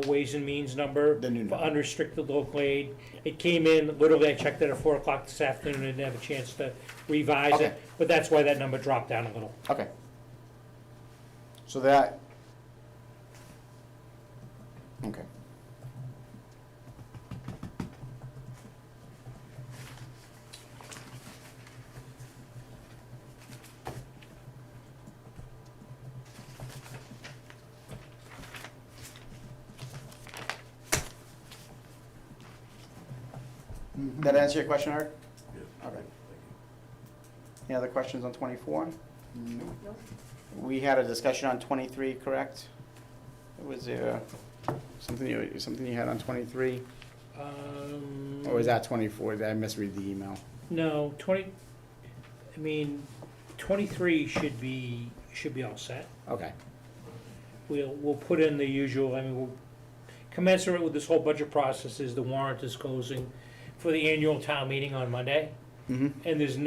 Ways and Means number The new for number. unrestricted local aid. It came in, literally I checked it at 4 o'clock this afternoon and didn't have a chance to revise Okay. it, but that's why that number dropped down a little. okay. So that, okay. That answer your question, Eric? Yeah. Okay. Thank Any other questions on 24? No. We had a discussion on 23, correct? Was there something you had on 23? Or was that 24? Did I misread the email? No, 23 should be all set. Okay, We'll put in the usual, we'll commensurate with this whole budget process is the warrant is closing for the annual town meeting on Monday. mm-hmm, And there's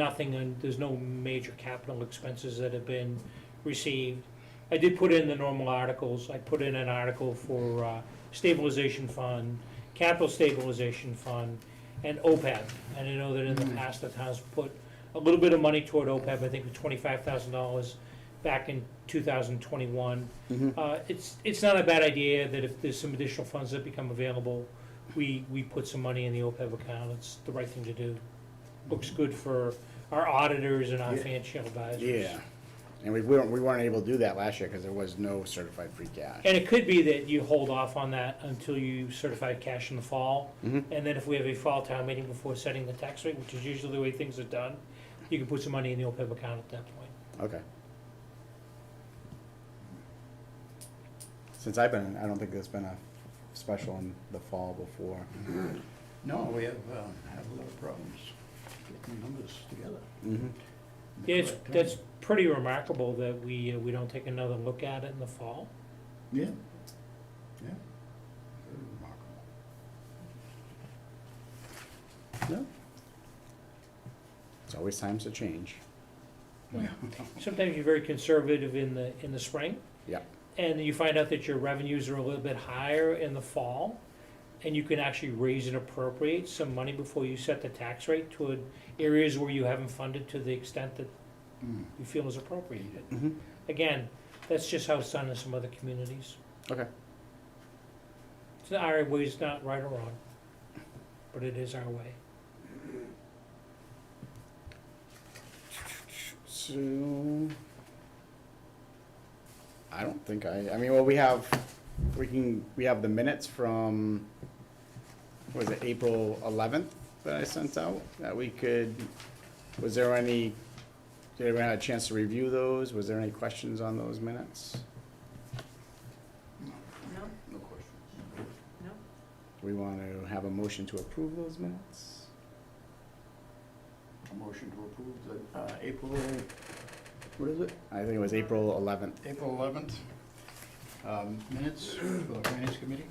no major capital expenses that have been received. I did put in the normal articles. I put in an article for stabilization fund, capital stabilization fund, and OPEB. And I know that in the past, the town's put a little bit of money toward OPEB, I think $25,000 back in 2021. mm-hmm, It's not a bad idea that if there's some additional funds that become available, we put some money in the OPEB account. It's the right thing to do. Looks good for our auditors and our Yeah. financial advisors. yeah. And we weren't able to do that last year because there was no certified free cash. And it could be that you hold off on that until you certify cash in the fall. Mhm. And then if we have a fall town meeting before setting the tax rate, which is usually the way things are done, you can put some money in the OPEB account at that point. Okay. Since I've been, I don't think there's been a special in the fall before. No, we have had a lot of problems getting numbers together. Mm-hmm. Yeah, that's pretty remarkable that we don't take another look at it in the fall. Yeah, yeah. Very remarkable. No. It's always times to change. Sometimes you're very conservative in the spring. Yeah. And you find out that your revenues are a little bit higher in the fall, and you can actually raise and appropriate some money before you set the tax rate to areas where you haven't funded to the extent that Mm. you feel is appropriated. Mm-hmm. Again, that's just how it's done in some other communities. Okay. It's not, our way is not right or wrong, but it is our way. So, I don't think I mean, well, we have the minutes from, what was it, April 11th that I sent out, that we could, did everyone have a chance to review those? Was there any questions on those minutes? No, No questions. no. Do we want to have a motion to approve those minutes? A motion to approve the April What is it? I think it was April 11th. 11th minutes for the Finance Committee.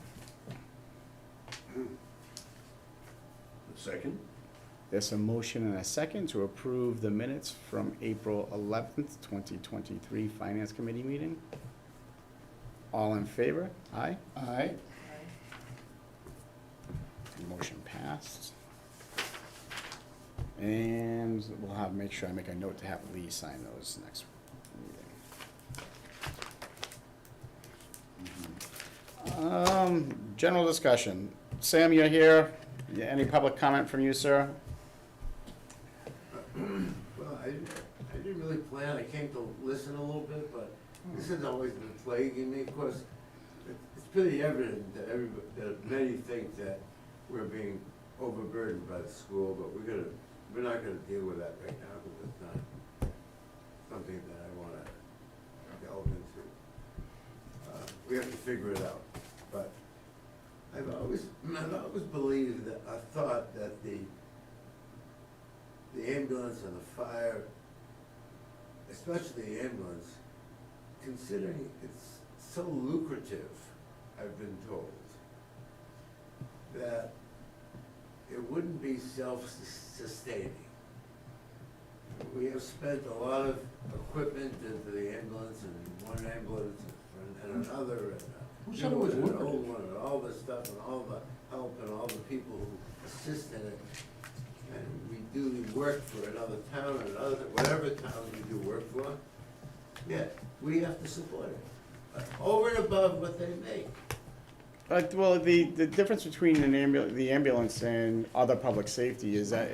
The second? There's a motion and a second to approve the minutes from April 11th, 2023 Finance Committee meeting. All in favor? Aye. Aye. Motion passed. And we'll have, make sure I make a note to have Lee sign those next meeting. General discussion. Sam, you're here. Yeah, any public comment from you, sir? Well, I didn't really plan, I came to listen a little bit, but this has always been plaguing me. Of course, it's pretty evident that that many think that we're being overburdened by the school, but we're not gonna deal with that right now, because it's not something that I wanna delve into. We have to figure it out, but I've always believed that, I thought that the ambulance and the fire, especially the ambulance, considering it's so lucrative, I've been told, that it wouldn't be self-sustaining. We have spent a lot of equipment into the ambulance, and one ambulance and another, and Who said it was an lucrative? old one, and all the stuff, and all the help, and all the people who assist in it. And we do work for another town, whatever town we do work for, yeah, we have to support it, over and above what they make. Well, the difference between the ambulance and other public safety is that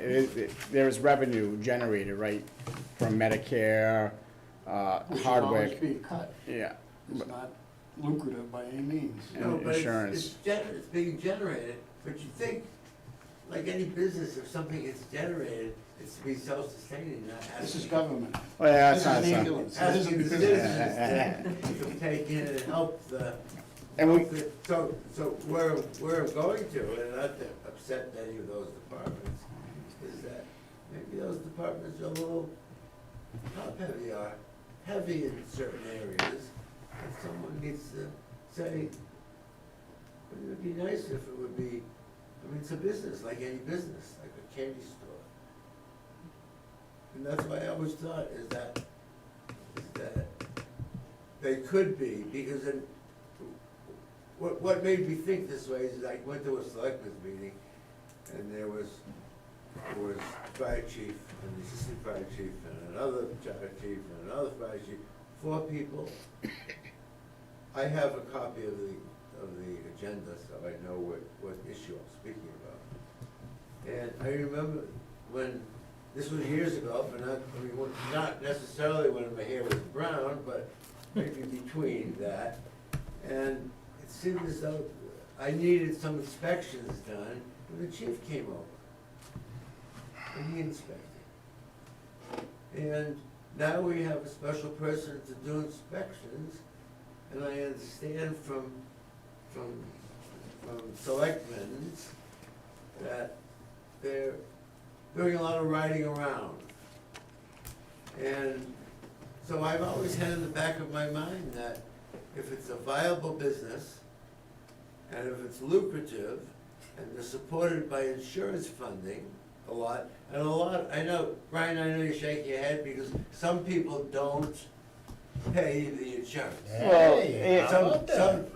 there's revenue generated, right, from Medicare, Which should always Hardwick, be cut. yeah. It's not lucrative by any means. And No, but insurance. it's being generated, but you think, like any business, if something gets generated, it's to be self-sustaining, not This is asking. government. Well, yeah, This that's is not an so. ambulance. This Asking the isn't citizens business. to take in and help the. And we- So where I'm going to, and not to upset any of those departments, is that maybe those departments are a little top-heavy, or heavy in certain areas, and someone needs to say, wouldn't it be nice if it would be, I mean, it's a business, like any business, like a candy store. And that's why I always thought is that they could be, because then, what made me think this way is I went to a selectmen's meeting, and there was fire chief, and the assistant fire chief, and another fire chief, and another fire chief, 4 people. I have a copy of the agenda, so I know what issue I'm speaking about. And I remember when, this was years ago, but not necessarily when my hair was brown, but maybe between that. And it seemed as though I needed some inspections done, and the chief came over. And he inspected. And now we have a special person to do inspections, and I understand from selectmen that they're doing a lot of riding around. And so I've always had in the back of my mind that if it's a viable business, and if it's lucrative, and they're supported by insurance funding a lot, I know, Brian, I know you're shaking your head because some people don't pay the insurance. Well, Hey, it- how about that?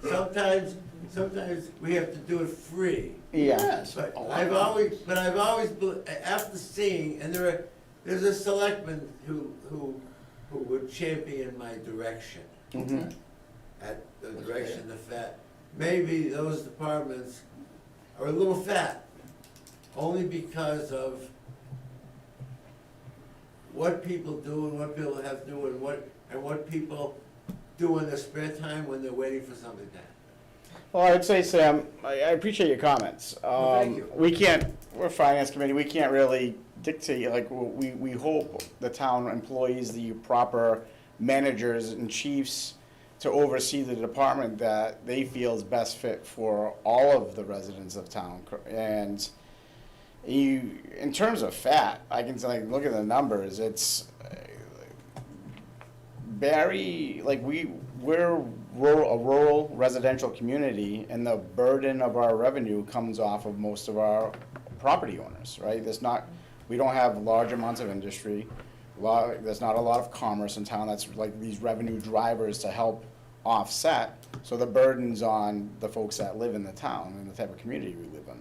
Sometimes we have to do it free. Yeah. Yes. But Oh, I've always, after seeing, and there's a selectman who would champion my direction, Mhm. at the direction that maybe those departments are a little fat, only because of what people do and what people have to do and what people do in their spare time when they're waiting for something to happen. Well, I would say, Sam, I appreciate your comments. Well, thank you. We're finance committee, we can't really dictate, like, we hope the town employs the proper managers and chiefs to oversee the department that they feel is best fit for all of the residents of town. And in terms of fat, I can say, look at the numbers, it's, Barre, like, we're a rural residential community, and the burden of our revenue comes off of most of our property owners, right? There's not We don't have large amounts of industry. There's not a lot of commerce in town that's like these revenue drivers to help offset. So the burden's on the folks that live in the town and the type of community we live in.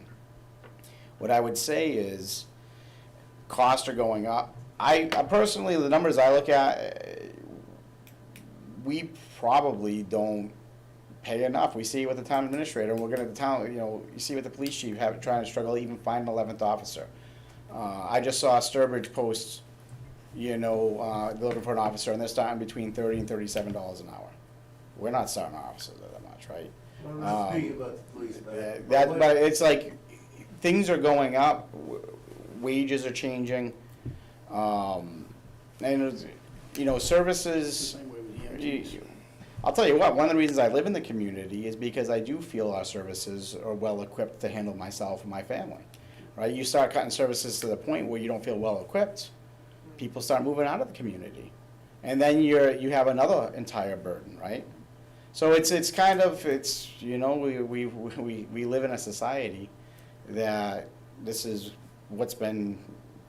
What I would say is costs are going up. I personally, the numbers I look at, we probably don't pay enough. We see it with the town administrator, and we're gonna, the town, you see with the police chief trying to struggle to even find an 11th officer. I just saw Sturbridge post, looking for an officer, and they're starting between $30 and $37 an hour. We're not starting our officers at that much, right? I'm not speaking about the police, But it's like, things are going up, wages are changing, and, services. Same way with the EMTs. I'll tell you what, one of the reasons I live in the community is because I do feel our services are well-equipped to handle myself and my family, right? You start cutting services to the point where you don't feel well-equipped, people start moving out of the community. And then you have another entire burden, right? So it's kind of, we live in a society that this is what's been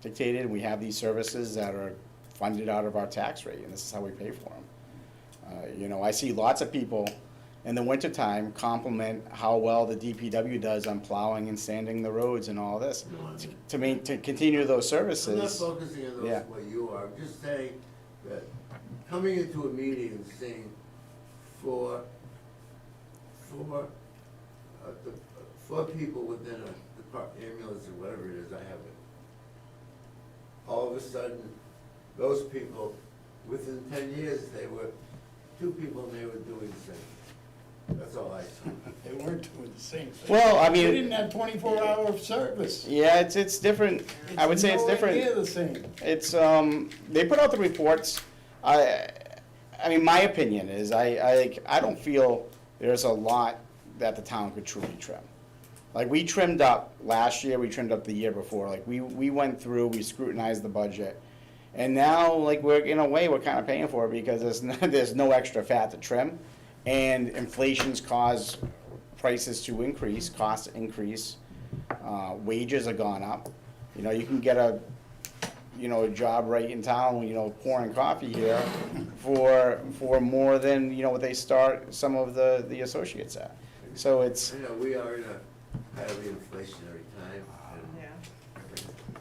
dictated, and we have these services that are funded out of our tax rate, and this is how we pay for them. I see lots of people in the wintertime compliment how well the DPW does on plowing and sanding the roads and all this. To continue those I'm not services. focusing on Yeah. what you are, I'm just saying that coming into a meeting and saying four people within a ambulance or whatever it is, I have it. All of a sudden, those people, within 10 years, they were 2 people and they were doing the same. That's all I saw. They weren't doing the same thing. Well, I They mean, didn't have 24-hour service. yeah, it's different. I would say it's different. nowhere near the same. It's, they put out the reports. I mean, my opinion is, I don't feel there's a lot that the town could truly trim. Like, we trimmed up last year, we trimmed up the year before, like, we went through, we scrutinized the budget. And now, like, in a way, we're kinda paying for it because there's no extra fat to trim. And inflation's caused prices to increase, costs increase, wages have gone up. You can get a job right in town, pouring coffee here for more than, what they start some of the associates at. So it's, We are in a highly inflationary time,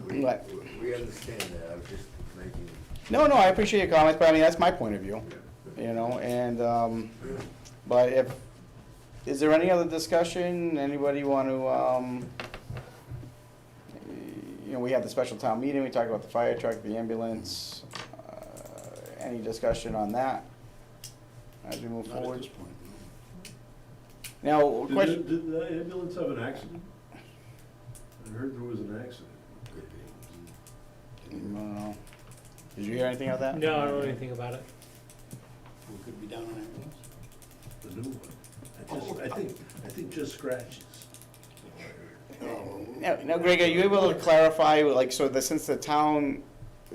and What? we understand that, I'm just making. no, I appreciate your comments, but I mean, that's my point of view, and, but is there any other discussion? Anybody want to, we had the special town meeting, we talked about the fire truck, the ambulance, any discussion on that as we move Not at forward? this point. Now, question, Did the ambulance have an accident? I heard there was an accident. no. Did you hear anything of that? No, I don't know anything about it. We could be down on ambulance. The new one. I think just scratches. Now, Greg, are you able to clarify, like, since the town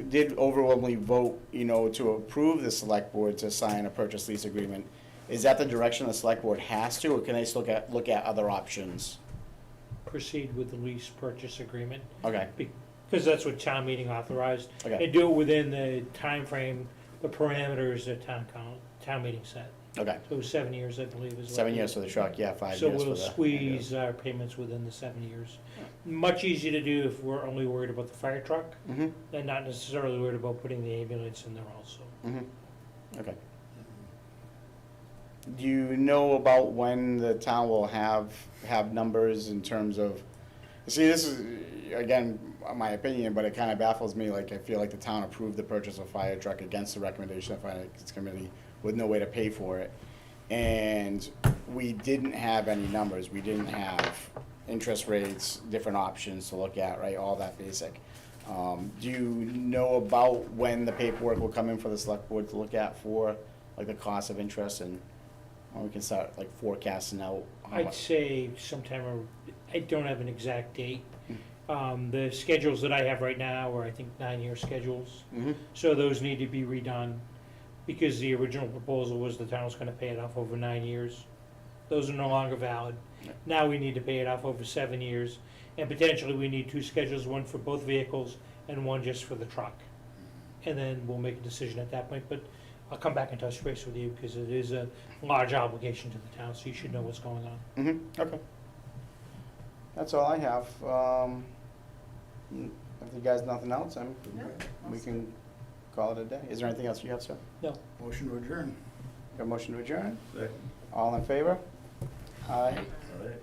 did overwhelmingly vote, to approve the select board to sign a purchase lease agreement, is that the direction the select board has to, or can they still look at other options? Proceed with the lease purchase agreement, Okay, because that's what town meeting authorized. okay, And do it within the time frame, the parameters that town meeting set. okay. So it was 7 years, I believe, is what. 7 years for the truck, yeah, 5 So years for the. we'll squeeze our payments within the 7 years. Much easier to do if we're only worried about the fire truck, Mm-hmm, and not necessarily worried about putting the ambulance in there also. mm-hmm, okay. Do you know about when the town will have numbers in terms of, see, this is, again, my opinion, but it kind of baffles me, like, I feel like the town approved the purchase of a fire truck against the recommendation of the finance committee with no way to pay for it. And we didn't have any numbers, we didn't have interest rates, different options to look at, right, all that basic. Do you know about when the paperwork will come in for the select board to look at for, like, the cost of interest, and when we can start, like, forecasting out how I'd much? say sometime, I don't have an exact date. The schedules that I have right now are, I think, 9-year schedules. Mm-hmm, So those need to be redone, because the original proposal was the town was gonna pay it off over 9 years. Those are no longer valid. Now we need to pay it off over 7 years, And potentially, we need two schedules, one for both vehicles and one just for the truck. And then we'll make a decision at that point, but I'll come back and touch base with you, because it is a large obligation to the town, so you should know what's going on. Okay. That's all I have. If you guys nothing else, No, we can call it a day. Is there anything else you have, sir? Motion to adjourn. Got a motion to adjourn? Second. All in favor? Aye. All right.